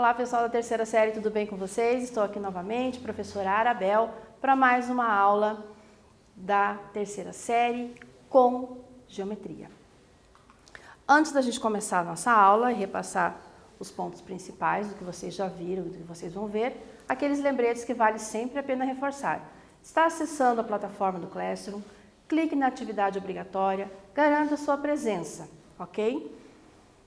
Olá pessoal da terceira série, tudo bem com vocês? Estou aqui novamente, professora Arabel, para mais uma aula da terceira série com geometria. Antes da gente começar a nossa aula e repassar os pontos principais do que vocês já viram, do que vocês vão ver, aqueles lembretes que vale sempre a pena reforçar. Está acessando a plataforma do Classroom, clique na atividade obrigatória, garanta a sua presença, ok?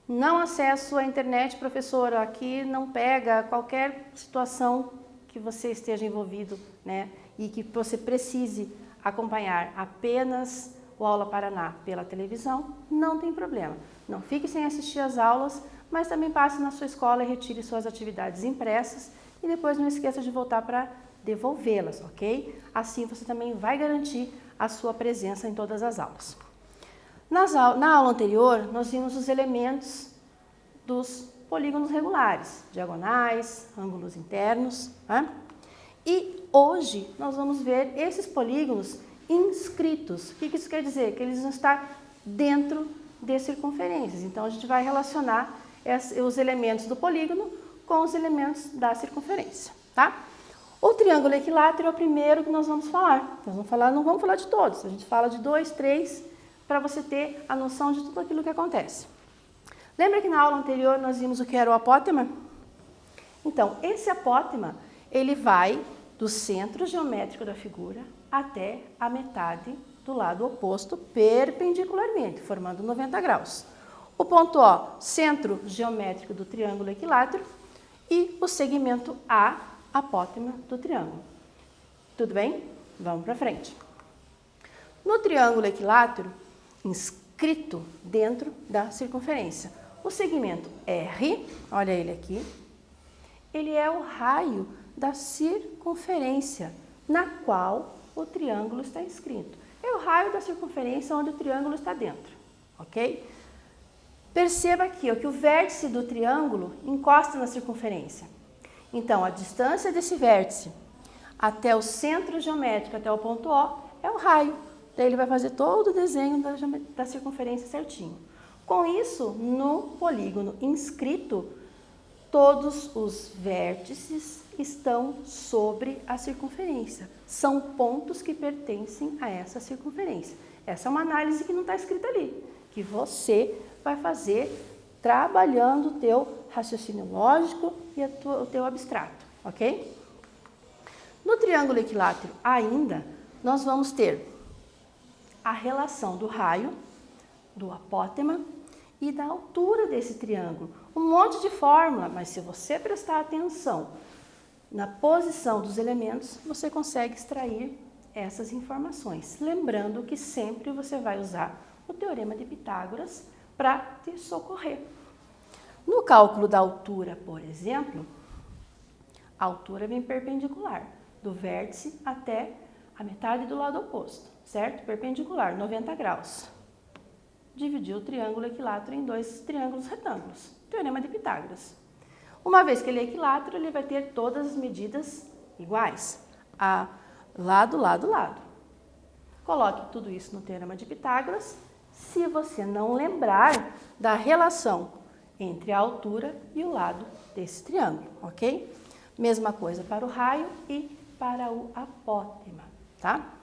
Não acesso à internet, professora, aqui não pega qualquer situação que você esteja envolvido, né? E que você precise acompanhar apenas o Aula Paraná pela televisão, não tem problema. Não fique sem assistir às aulas, mas também passe na sua escola e retire suas atividades impressas e depois não esqueça de voltar para devolvê-las, ok? Assim você também vai garantir a sua presença em todas as aulas. Na aula anterior, nós vimos os elementos dos polígonos regulares, diagonais, ângulos internos, né? E hoje nós vamos ver esses polígonos inscritos. O que isso quer dizer? Que eles vão estar dentro de circunferências. Então, a gente vai relacionar os elementos do polígono com os elementos da circunferência, tá? O triângulo equilátero é o primeiro que nós vamos falar. Não vamos falar de todos, a gente fala de 2, 3, para você ter a noção de tudo aquilo que acontece. Lembra que na aula anterior nós vimos o que era o apótema? Então, esse apótema, ele vai do centro geométrico da figura até a metade do lado oposto, perpendicularmente, formando 90 graus. O ponto O, centro geométrico do triângulo equilátero, e o segmento A, apótema do triângulo. Tudo bem? Vamos para frente. No triângulo equilátero, inscrito dentro da circunferência, o segmento R, olha ele aqui, ele é o raio da circunferência na qual o triângulo está inscrito. É o raio da circunferência onde o triângulo está dentro, ok? Perceba aqui ó, que o vértice do triângulo encosta na circunferência. Então, a distância desse vértice até o centro geométrico, até o ponto O, é o raio. Daí ele vai fazer todo o desenho da circunferência certinho. Com isso, no polígono inscrito, todos os vértices estão sobre a circunferência. São pontos que pertencem a essa circunferência. Essa é uma análise que não está escrita ali, que você vai fazer trabalhando o teu raciocínio lógico e o teu abstrato, ok? No triângulo equilátero ainda, nós vamos ter a relação do raio, do apótema e da altura desse triângulo. Um monte de fórmula, mas se você prestar atenção na posição dos elementos, você consegue extrair essas informações. Lembrando que sempre você vai usar o Teorema de Pitágoras para te socorrer. No cálculo da altura, por exemplo, a altura vem perpendicular, do vértice até a metade do lado oposto, certo? Perpendicular, 90 graus. Dividir o triângulo equilátero em dois triângulos retângulos, Teorema de Pitágoras. Uma vez que ele é equilátero, ele vai ter todas as medidas iguais, a lado, lado, lado. Coloque tudo isso no Teorema de Pitágoras, se você não lembrar da relação entre a altura e o lado desse triângulo, ok? Mesma coisa para o raio e para o apótema, tá?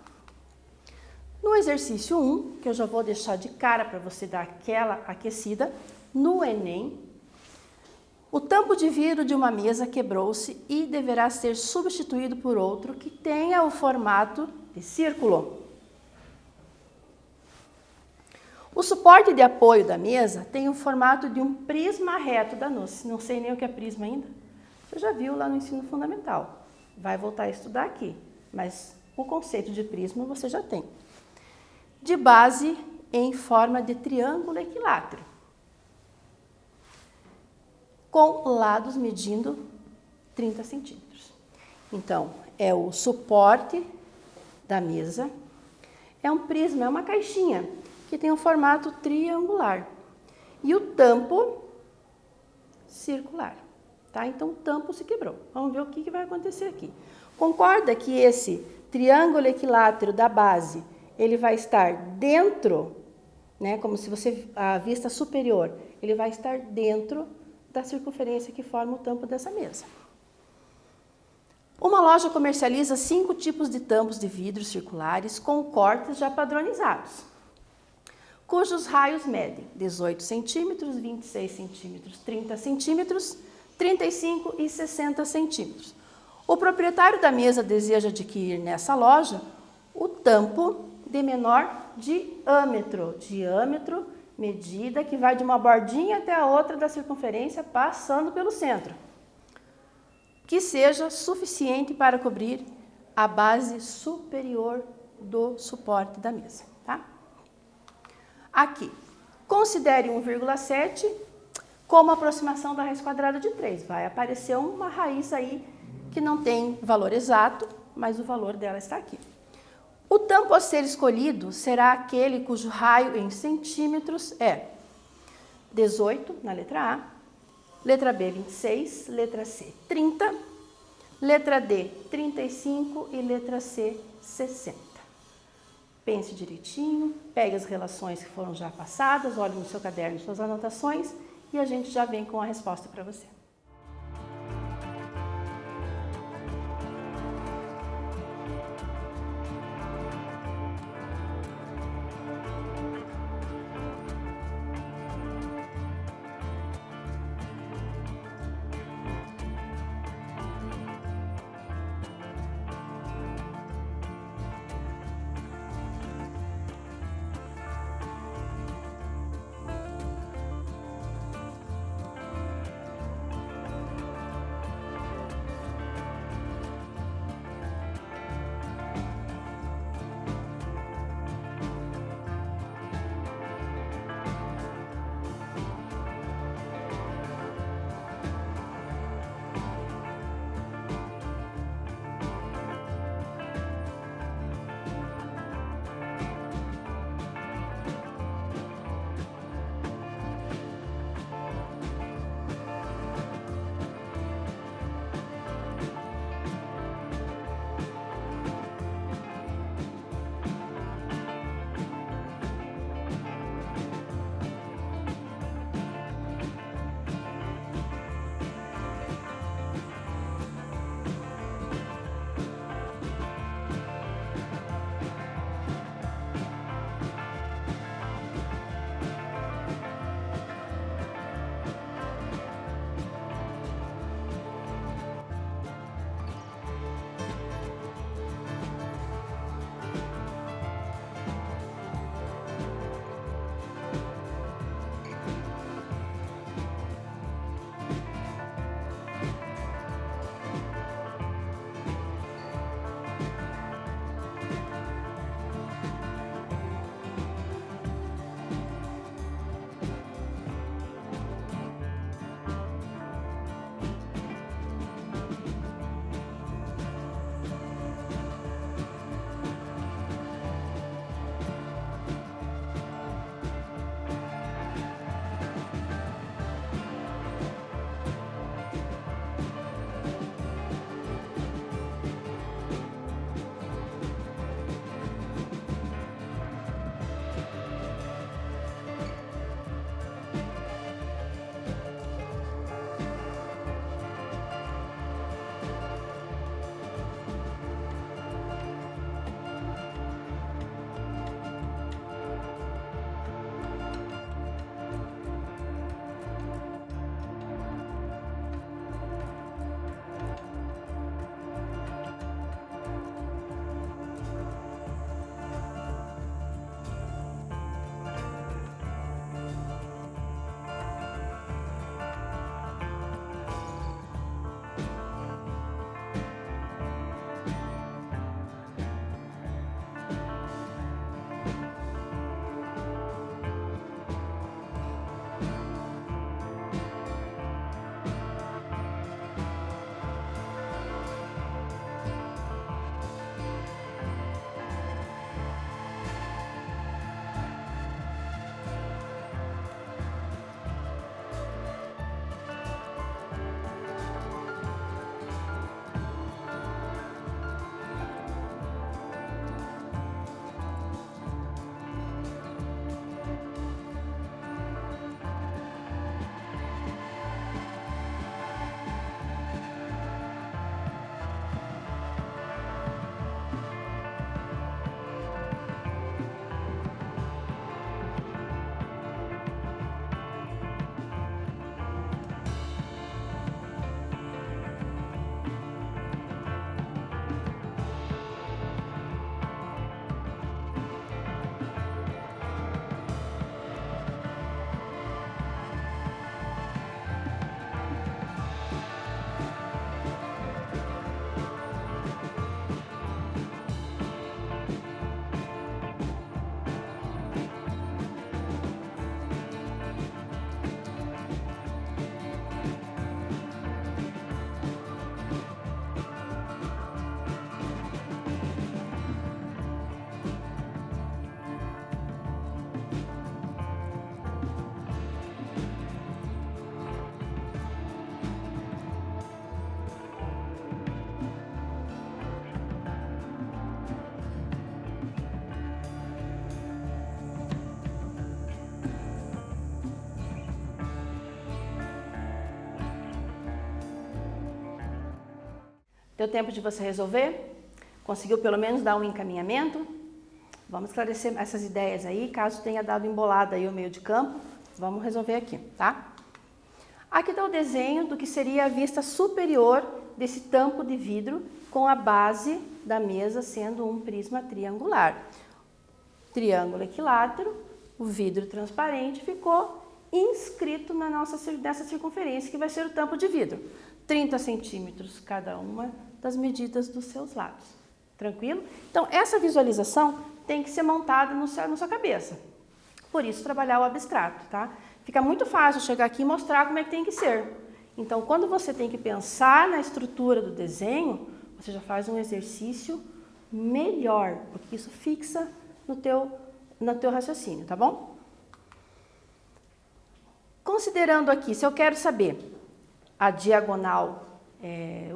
No exercício 1, que eu já vou deixar de cara para você dar aquela aquecida, no Enem, o tampo de vidro de uma mesa quebrou-se e deverá ser substituído por outro que tenha o formato de círculo. O suporte de apoio da mesa tem o formato de um prisma reto da noce. Não sei nem o que é prisma ainda. Você já viu lá no ensino fundamental. Vai voltar a estudar aqui, mas o conceito de prisma você já tem. De base em forma de triângulo equilátero, com lados medindo 30 centímetros. Então, é o suporte da mesa, é um prisma, é uma caixinha que tem um formato triangular e o tampo circular, tá? Então, o tampo se quebrou. Vamos ver o que vai acontecer aqui. Concorda que esse triângulo equilátero da base, ele vai estar dentro, né, como se você, a vista superior, ele vai estar dentro da circunferência que forma o tampo dessa mesa. Uma loja comercializa 5 tipos de tampos de vidro circulares com cortes já padronizados, cujos raios medem 18 centímetros, 26 centímetros, 30 centímetros, 35 e 60 centímetros. O proprietário da mesa deseja adquirir nessa loja o tampo de menor diâmetro, medida que vai de uma bordinha até a outra da circunferência, passando pelo centro, que seja suficiente para cobrir a base superior do suporte da mesa, tá? Aqui, considere 1,7 como aproximação da raiz quadrada de 3. Vai aparecer uma raiz aí que não tem valor exato, mas o valor dela está aqui. O tampo a ser escolhido será aquele cujo raio em centímetros é 18 na letra A, letra B 26, letra C 30, letra D 35 e letra C 60. Pense direitinho, pegue as relações que foram já passadas, olhe no seu caderno suas anotações e a gente já vem com a resposta para você. Deu tempo de você resolver? Conseguiu pelo menos dar um encaminhamento? Vamos esclarecer essas ideias aí, caso tenha dado embolada aí o meio de campo, vamos resolver aqui, tá? Aqui está o desenho do que seria a vista superior desse tampo de vidro com a base da mesa sendo um prisma triangular. Triângulo equilátero, o vidro transparente ficou inscrito nessa circunferência que vai ser o tampo de vidro. 30 centímetros cada uma das medidas dos seus lados. Tranquilo? Então, essa visualização tem que ser montada na sua cabeça. Por isso, trabalhar o abstrato, tá? Fica muito fácil chegar aqui e mostrar como é que tem que ser. Então, quando você tem que pensar na estrutura do desenho, você já faz um exercício melhor, porque isso fixa no teu raciocínio, tá bom? Considerando aqui, se eu quero saber a diagonal,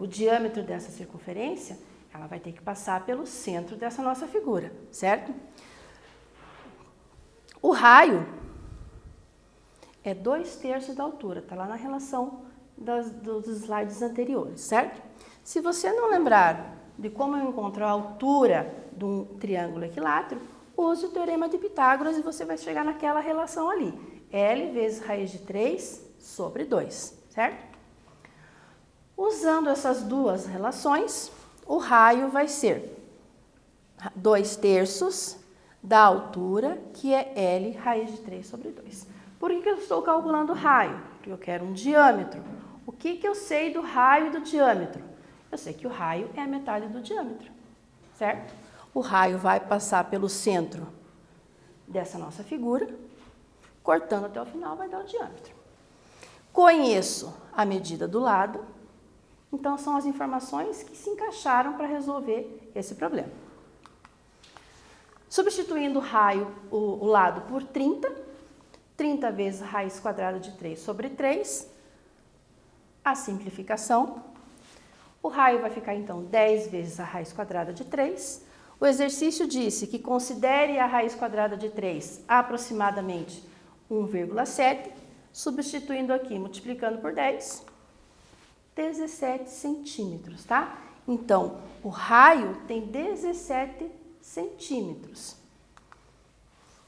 o diâmetro dessa circunferência, ela vai ter que passar pelo centro dessa nossa figura, certo? O raio é 2/3 da altura, tá lá na relação dos slides anteriores, certo? Se você não lembrar de como eu encontro a altura de um triângulo equilátero, use o teorema de Pitágoras e você vai chegar naquela relação ali. L vezes raiz de 3 sobre 2, certo? Usando essas duas relações, o raio vai ser 2/3 da altura, que é L raiz de 3 sobre 2. Por que eu estou calculando o raio? Porque eu quero um diâmetro. O que eu sei do raio e do diâmetro? Eu sei que o raio é a metade do diâmetro, certo? O raio vai passar pelo centro dessa nossa figura, cortando até o final vai dar o diâmetro. Conheço a medida do lado, então são as informações que se encaixaram para resolver esse problema. Substituindo o raio, o lado por 30 vezes raiz quadrada de 3 sobre 3, a simplificação. O raio vai ficar, então, 10 vezes a raiz quadrada de 3. O exercício disse que considere a raiz quadrada de 3 aproximadamente 1,7, substituindo aqui, multiplicando por 10, 17 centímetros, tá? Então, o raio tem 17 centímetros.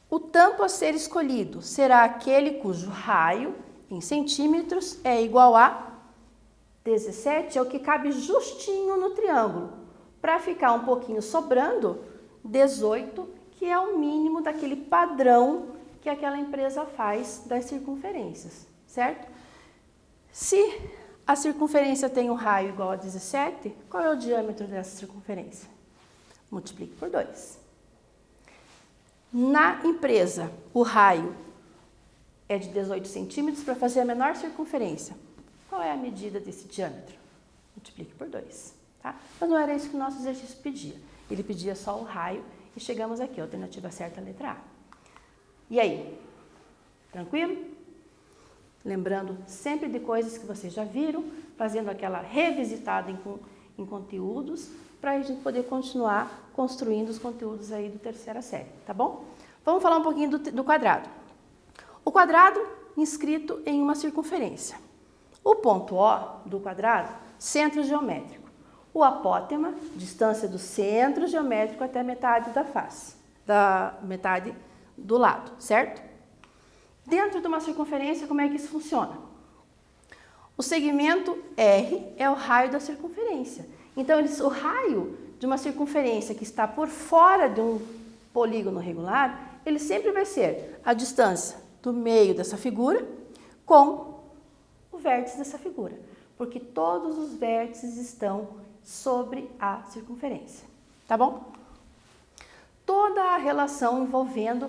O tampo a ser escolhido será aquele cujo raio, em centímetros, é igual a 17, é o que cabe justinho no triângulo. Para ficar um pouquinho sobrando, 18, que é o mínimo daquele padrão que aquela empresa faz das circunferências, certo? Se a circunferência tem um raio igual a 17, qual é o diâmetro dessa circunferência? Multiplique por 2. Na empresa, o raio é de 18 centímetros para fazer a menor circunferência. Qual é a medida desse diâmetro? Multiplique por 2. Tá? Mas não era isso que o nosso exercício pedia. Ele pedia só o raio e chegamos aqui, a alternativa certa, a letra A. E aí? Tranquilo? Lembrando sempre de coisas que vocês já viram, fazendo aquela revisitada em conteúdos, para a gente poder continuar construindo os conteúdos aí do terceira série, tá bom? Vamos falar um pouquinho do quadrado. O quadrado inscrito em uma circunferência. O ponto O do quadrado, centro geométrico. O apótema, distância do centro geométrico até a metade da face, da metade do lado, certo? Dentro de uma circunferência, como é que isso funciona? O segmento R é o raio da circunferência. Então, o raio de uma circunferência que está por fora de um polígono regular, ele sempre vai ser a distância do meio dessa figura com o vértice dessa figura, porque todos os vértices estão sobre a circunferência, tá bom? Toda a relação envolvendo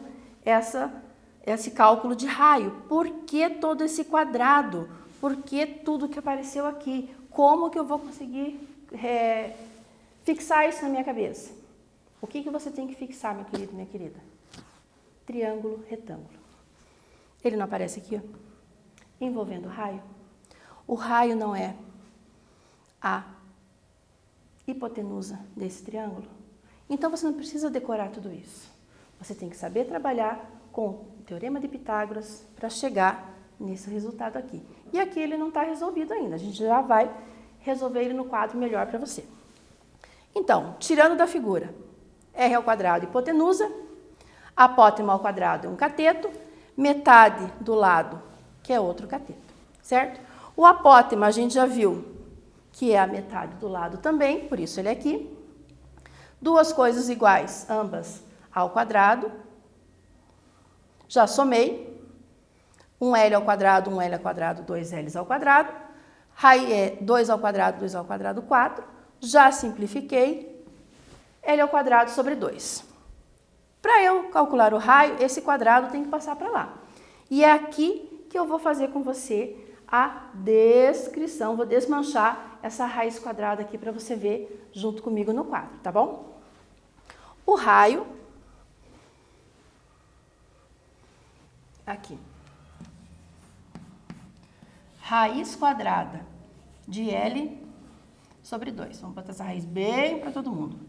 esse cálculo de raio, por que todo esse quadrado, por que tudo que apareceu aqui, como que eu vou conseguir fixar isso na minha cabeça? O que você tem que fixar, meu querido, minha querida? Triângulo, retângulo. Ele não aparece aqui, ó, envolvendo o raio? O raio não é a hipotenusa desse triângulo? Então, você não precisa decorar tudo isso. Você tem que saber trabalhar com o Teorema de Pitágoras para chegar nesse resultado aqui. E aqui ele não está resolvido ainda. A gente já vai resolver ele no quadro melhor para você. Então, tirando da figura, r ao quadrado hipotenusa, apótema ao quadrado é um cateto, metade do lado, que é outro cateto, certo? O apótema a gente já viu que é a metade do lado também, por isso ele é aqui. Duas coisas iguais, ambas ao quadrado. Já somei. 1L ao quadrado, 1L ao quadrado, 2L ao quadrado. 2 ao quadrado, 2 ao quadrado, 4. Já simplifiquei. L ao quadrado sobre 2. Para eu calcular o raio, esse quadrado tem que passar para lá. E é aqui que eu vou fazer com você a descrição, vou desmanchar essa raiz quadrada aqui para você ver junto comigo no quadro, tá bom? O raio, aqui, raiz quadrada de L sobre 2. Vamos botar essa raiz bem para todo mundo.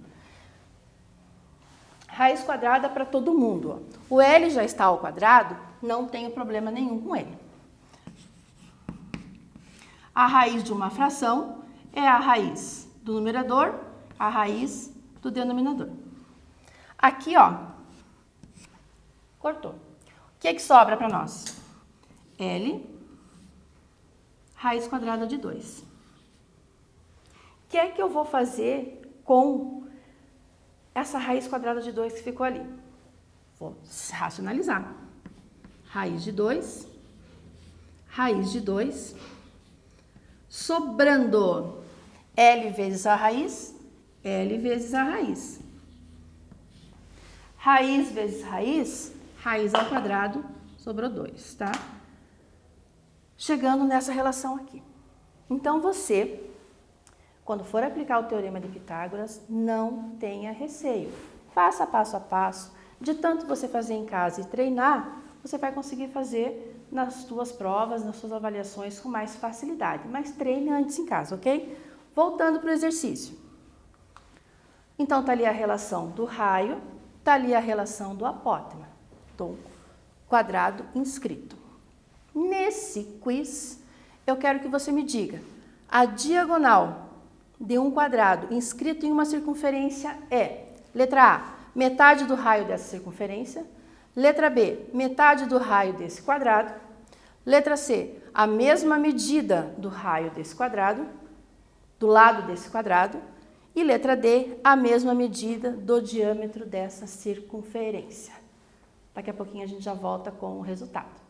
Raiz quadrada para todo mundo. Ó. O L já está ao quadrado, não tenho problema nenhum com ele. A raiz de uma fração é a raiz do numerador, a raiz do denominador. Aqui, ó, cortou. O que sobra para nós? L, raiz quadrada de 2. O que é que eu vou fazer com essa raiz quadrada de 2 que ficou ali? Vou racionalizar. Raiz de 2, raiz de 2, sobrando L vezes a raiz, L vezes a raiz. Raiz vezes raiz, raiz ao quadrado, sobrou 2, tá? Chegando nessa relação aqui. Então, você, quando for aplicar o Teorema de Pitágoras, não tenha receio. Faça passo a passo. De tanto você fazer em casa e treinar, você vai conseguir fazer nas suas provas, nas suas avaliações com mais facilidade. Mas treine antes em casa, ok? Voltando para o exercício. Então, está ali a relação do raio, está ali a relação do apótema, do quadrado inscrito. Nesse quiz, eu quero que você me diga, a diagonal de um quadrado inscrito em uma circunferência é, letra A, metade do raio dessa circunferência, letra B, metade do raio desse quadrado, letra C, a mesma medida do raio desse quadrado, do lado desse quadrado, e letra D, a mesma medida do diâmetro dessa circunferência. Daqui a pouquinho a gente já volta com o resultado.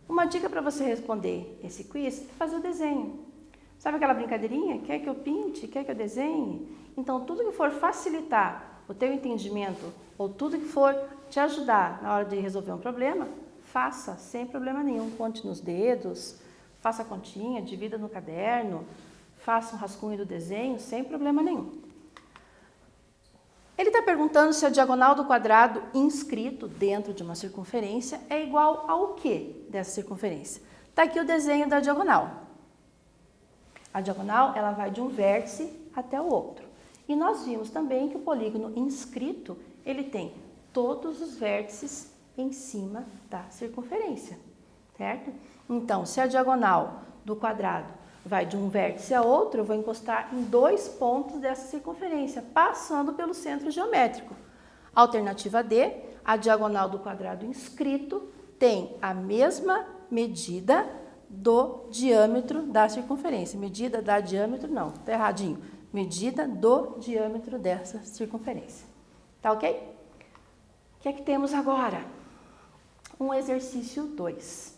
Uma dica para você responder esse quiz é fazer o desenho. Sabe aquela brincadeirinha? Quer que eu pinte? Quer que eu desenhe? Então, tudo que for facilitar o teu entendimento ou tudo que for te ajudar na hora de resolver um problema, faça sem problema nenhum. Conte nos dedos, faça a continha, divida no caderno, faça um rascunho do desenho sem problema nenhum. Ele está perguntando se a diagonal do quadrado inscrito dentro de uma circunferência é igual ao que dessa circunferência? Está aqui o desenho da diagonal. A diagonal ela vai de um vértice até o outro. E nós vimos também que o polígono inscrito ele tem todos os vértices em cima da circunferência, certo? Então, se a diagonal do quadrado vai de um vértice a outro, eu vou encostar em 2 pontos dessa circunferência, passando pelo centro geométrico. Alternativa D, a diagonal do quadrado inscrito tem a mesma medida do diâmetro da circunferência. Medida da diâmetro, não, está erradinho. medida do diâmetro dessa circunferência. Tá ok? O que é que temos agora? Um exercício 2,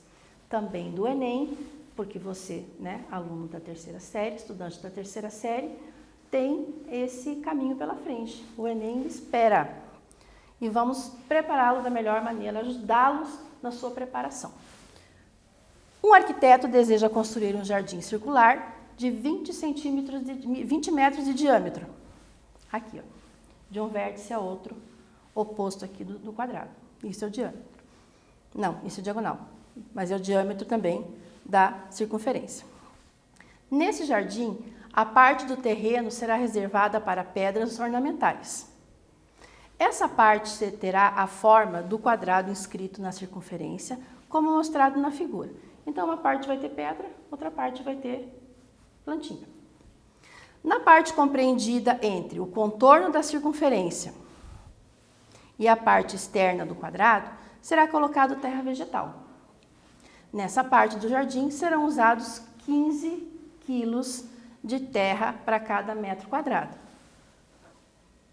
também do Enem, porque você, né, aluno da terceira série, estudante da terceira série, tem esse caminho pela frente. O Enem espera. E vamos prepará-lo da melhor maneira, ajudá-los na sua preparação. Um arquiteto deseja construir um jardim circular de 20 metros de diâmetro. Aqui, ó, de um vértice a outro, oposto aqui do quadrado. Isso é o diâmetro. Não, isso é diagonal, mas é o diâmetro também da circunferência. Nesse jardim, a parte do terreno será reservada para pedras ornamentais. Essa parte terá a forma do quadrado inscrito na circunferência, como mostrado na figura. Então, uma parte vai ter pedra, outra parte vai ter plantinha. Na parte compreendida entre o contorno da circunferência e a parte externa do quadrado, será colocado terra vegetal. Nessa parte do jardim serão usados 15 quilos de terra para cada metro quadrado.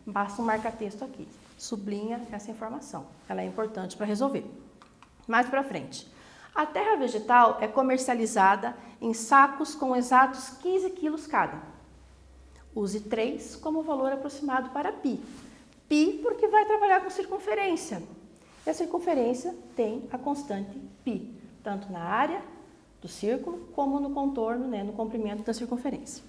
Basta um marca-texto aqui, sublinha essa informação, ela é importante para resolver. Mais para frente. A terra vegetal é comercializada em sacos com exatos 15 quilos cada. Use 3 como valor aproximado para π. Π porque vai trabalhar com circunferência. E a circunferência tem a constante π, tanto na área do círculo como no contorno, né, no comprimento da circunferência.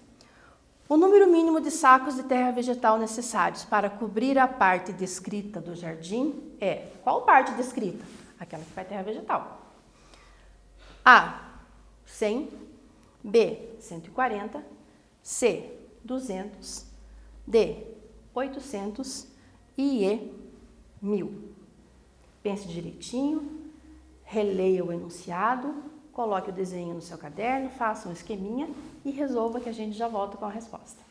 O número mínimo de sacos de terra vegetal necessários para cobrir a parte descrita do jardim é... Qual parte descrita? Aquela que vai terra vegetal. A, 100, B, 140, C, 200, D, 800 e E, 1000. Pense direitinho, releia o enunciado, coloque o desenho no seu caderno, faça um esqueminha e resolva que a gente já volta com a resposta.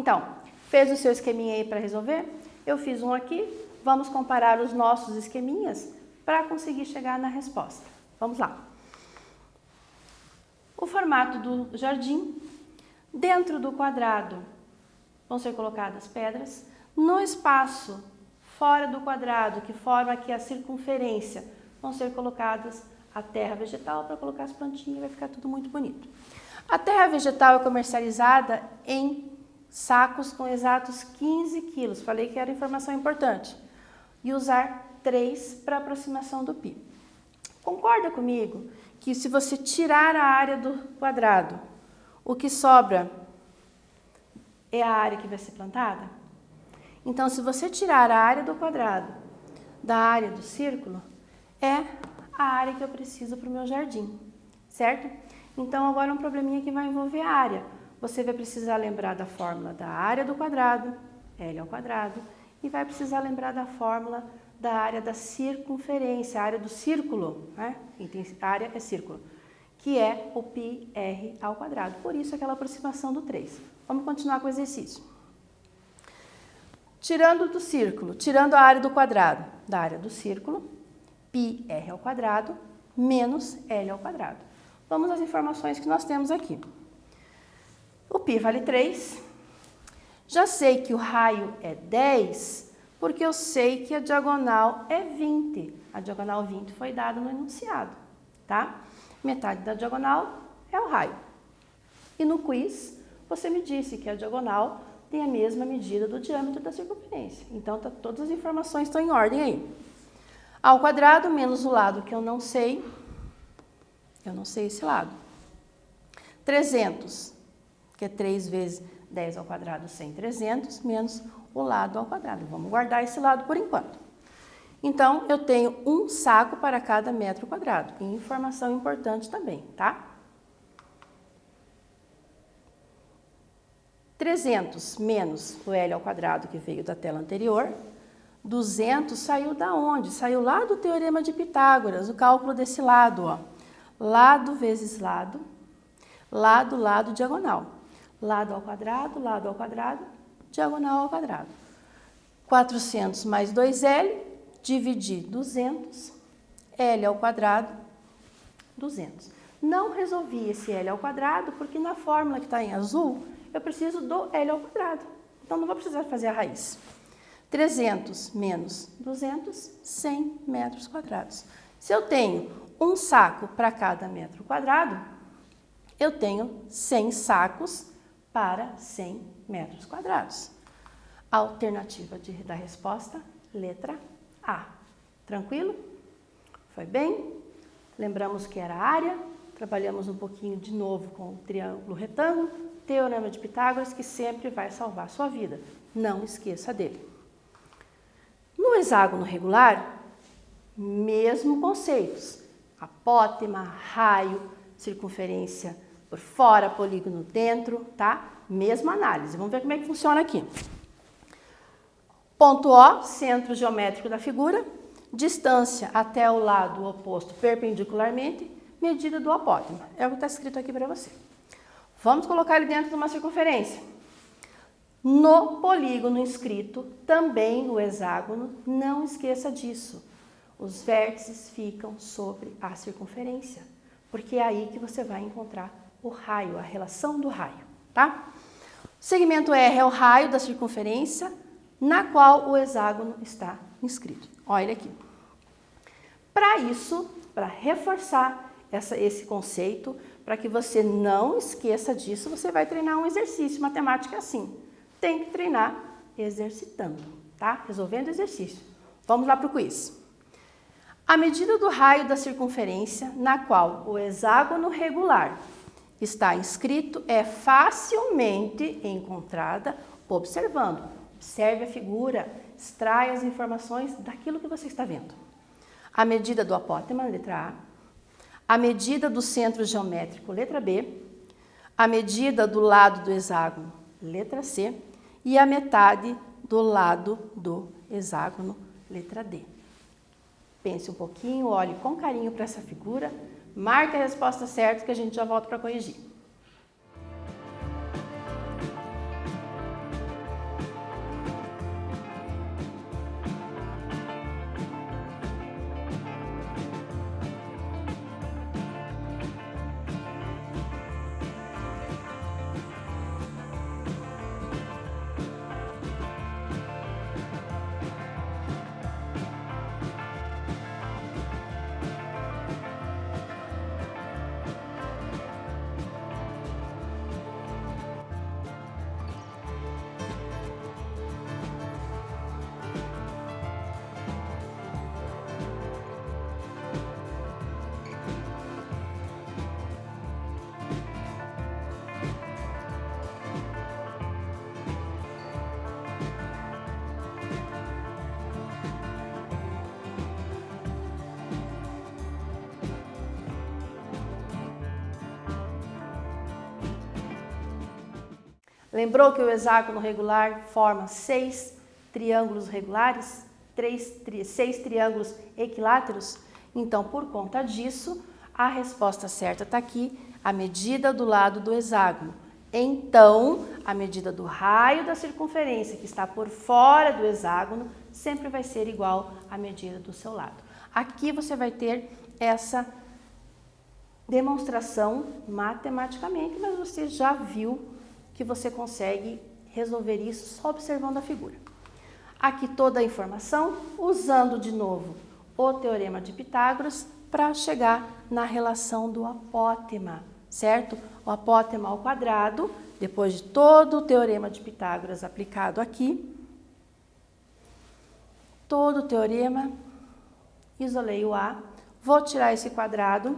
Então, fez o seu esqueminha aí para resolver? Eu fiz um aqui. Vamos comparar os nossos esqueminhas para conseguir chegar na resposta. Vamos lá. O formato do jardim. Dentro do quadrado vão ser colocadas pedras. No espaço fora do quadrado, que forma aqui a circunferência, vão ser colocadas a terra vegetal para colocar as plantinhas e vai ficar tudo muito bonito. A terra vegetal é comercializada em sacos com exatos 15 quilos. Falei que era informação importante. E usar 3 para aproximação do pi. Concorda comigo que se você tirar a área do quadrado, o que sobra é a área que vai ser plantada? Então, se você tirar a área do quadrado da área do círculo, é a área que eu preciso para o meu jardim, certo? Então, agora um probleminha que vai envolver a área. Você vai precisar lembrar da fórmula da área do quadrado, L ao quadrado, e vai precisar lembrar da fórmula da área da circunferência, a área do círculo, né? A área é círculo, que é o πr ao quadrado. Por isso, aquela aproximação do 3. Vamos continuar com o exercício. Tirando do círculo, tirando a área do quadrado da área do círculo, πr ao quadrado menos L ao quadrado. Vamos às informações que nós temos aqui. O π vale 3. Já sei que o raio é 10, porque eu sei que a diagonal é 20. A diagonal 20 foi dada no enunciado, tá? Metade da diagonal é o raio. E no quiz, você me disse que a diagonal tem a mesma medida do diâmetro da circunferência. Então, todas as informações estão em ordem aí. Ao quadrado menos o lado que eu não sei esse lado. 300, que é 3 vezes 10 ao quadrado, 100, 300, menos o lado ao quadrado. Vamos guardar esse lado por enquanto. Então, eu tenho um saco para cada metro quadrado. E informação importante também, tá? 300 menos o L ao quadrado, que veio da tela anterior. 200 saiu da onde? Saiu lá do Teorema de Pitágoras, o cálculo desse lado, ó. Lado vezes lado, lado, diagonal. Lado ao quadrado, diagonal ao quadrado. 400 mais 2L, dividir 200, L ao quadrado, 200. Não resolvi esse L ao quadrado, porque na fórmula que está em azul, eu preciso do L ao quadrado. Então, não vou precisar fazer a raiz. 300 menos 200, 100 metros quadrados. Se eu tenho um saco para cada metro quadrado, eu tenho 100 sacos para 100 metros quadrados. Alternativa da resposta, letra A. Tranquilo? Foi bem? Lembramos que era a área, trabalhamos um pouquinho de novo com o triângulo retângulo, Teorema de Pitágoras, que sempre vai salvar a sua vida. Não esqueça dele. No hexágono regular, mesmo conceitos. Apótema, raio, circunferência por fora, polígono dentro, tá? Mesma análise. Vamos ver como é que funciona aqui. Ponto O, centro geométrico da figura, distância até o lado oposto perpendicularmente, medida do apótema. É o que está escrito aqui para você. Vamos colocar ele dentro de uma circunferência. No polígono inscrito, também o hexágono, não esqueça disso. Os vértices ficam sobre a circunferência, porque é aí que você vai encontrar o raio, a relação do raio, tá? O segmento R é o raio da circunferência, na qual o hexágono está inscrito. Olha aqui. Para isso, para reforçar esse conceito, para que você não esqueça disso, você vai treinar um exercício matemático assim. Tem que treinar exercitando, tá? Resolvendo exercício. Vamos lá para o quiz. A medida do raio da circunferência, na qual o hexágono regular está inscrito, é facilmente encontrada observando. Observe a figura, extrai as informações daquilo que você está vendo. A medida do apótema, letra A. A medida do centro geométrico, letra B. A medida do lado do hexágono, letra C. E a metade do lado do hexágono, letra D. Pense um pouquinho, olhe com carinho para essa figura, marque a resposta certa que a gente já volta para corrigir. Lembrou que o hexágono regular forma 6 triângulos regulares? 6 triângulos equiláteros? Então, por conta disso, a resposta certa está aqui, a medida do lado do hexágono. Então, a medida do raio da circunferência que está por fora do hexágono sempre vai ser igual à medida do seu lado. Aqui você vai ter essa demonstração matematicamente, mas você já viu que você consegue resolver isso só observando a figura. Aqui toda a informação, usando de novo o Teorema de Pitágoras para chegar na relação do apótema, certo? O apótema ao quadrado, depois de todo o Teorema de Pitágoras aplicado aqui, todo o teorema, isolei o A, vou tirar esse quadrado.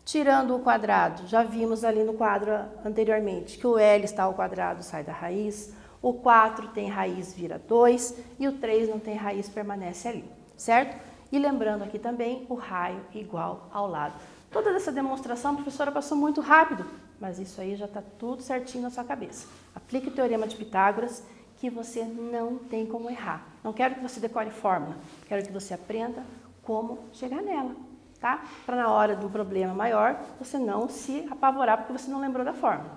Tirando o quadrado, já vimos ali no quadro anteriormente que o L está ao quadrado, sai da raiz, o 4 tem raiz, vira 2, e o 3 não tem raiz, permanece ali, certo? E lembrando aqui também o raio igual ao lado. Toda essa demonstração a professora passou muito rápido, mas isso aí já está tudo certinho na sua cabeça. Aplique o Teorema de Pitágoras que você não tem como errar. Não quero que você decore fórmula, quero que você aprenda como chegar nela. Tá? Para na hora do problema maior, você não se apavorar porque você não lembrou da fórmula.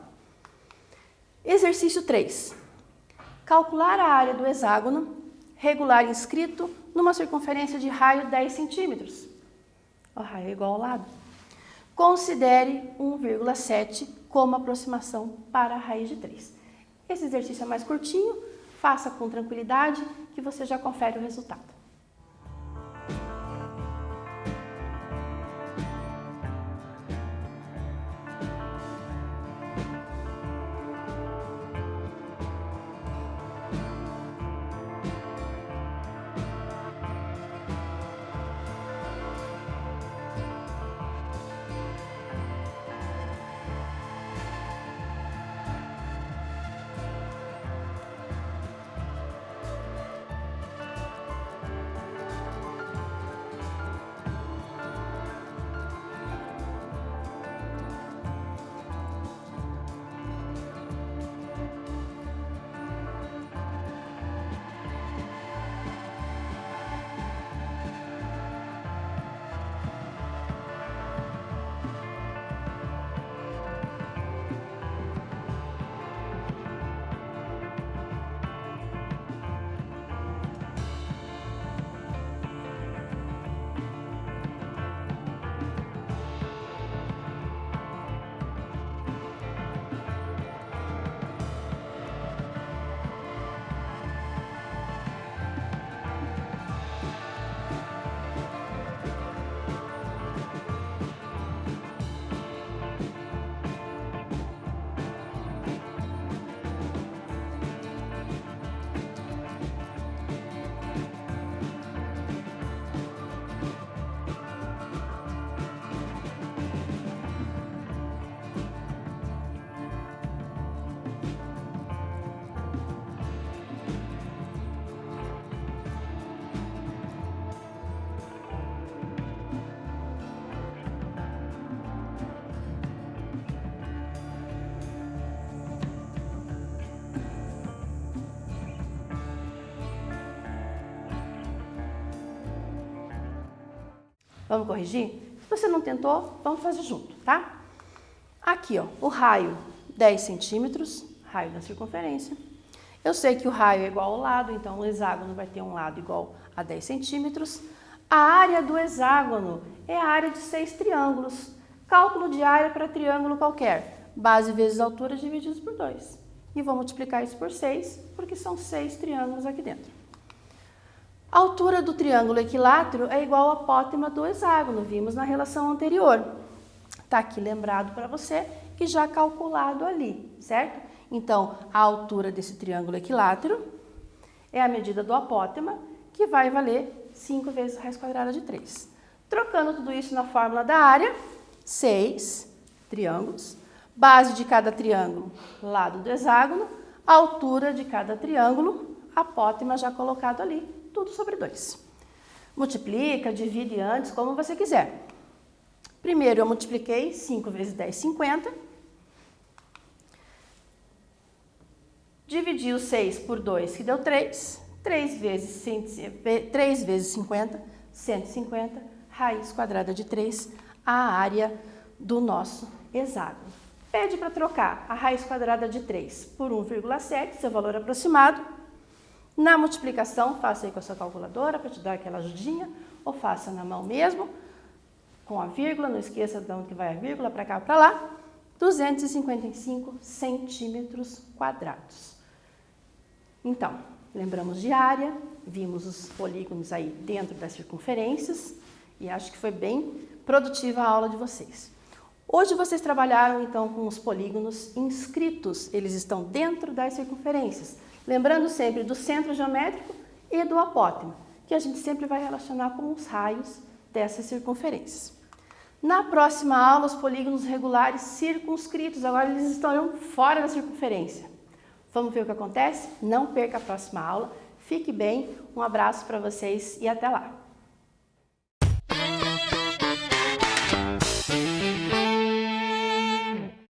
Exercício 3. Calcular a área do hexágono regular inscrito numa circunferência de raio 10 centímetros. O raio é igual ao lado. Considere 1,7 como aproximação para a raiz de 3. Esse exercício é mais curtinho, faça com tranquilidade que você já confere o resultado. Vamos corrigir? Se você não tentou, vamos fazer junto, tá? Aqui, ó, o raio 10 centímetros, raio da circunferência. Eu sei que o raio é igual ao lado, então o hexágono vai ter um lado igual a 10 centímetros. A área do hexágono é a área de 6 triângulos. Cálculo de área para triângulo qualquer. Base vezes altura divididos por 2. E vou multiplicar isso por 6, porque são 6 triângulos aqui dentro. A altura do triângulo equilátero é igual ao apótema do hexágono, vimos na relação anterior. Está aqui lembrado para você e já calculado ali, certo? Então, a altura desse triângulo equilátero é a medida do apótema, que vai valer 5 vezes a raiz quadrada de 3. Trocando tudo isso na fórmula da área, 6 triângulos, base de cada triângulo, lado do hexágono, altura de cada triângulo, apótema já colocado ali, tudo sobre 2. Multiplica, divide antes, como você quiser. Primeiro eu multipliquei 5 vezes 10, 50. Dividir o 6 por 2, que deu 3. 3 vezes 50, 150. Raiz quadrada de 3, a área do nosso hexágono. Pede para trocar a raiz quadrada de 3 por 1,7, seu valor aproximado. Na multiplicação, faça aí com a sua calculadora para te dar aquela ajudinha, ou faça na mão mesmo, com a vírgula, não esqueça de onde que vai a vírgula, para cá para lá, 255 centímetros quadrados. Então, lembramos de área, vimos os polígonos aí dentro das circunferências, e acho que foi bem produtiva a aula de vocês. Hoje vocês trabalharam então com os polígonos inscritos, eles estão dentro das circunferências. Lembrando sempre do centro geométrico e do apótema, que a gente sempre vai relacionar com os raios dessas circunferências. Na próxima aula, os polígonos regulares circunscritos, agora eles estão fora da circunferência. Vamos ver o que acontece? Não perca a próxima aula. Fique bem, um abraço para vocês e até lá!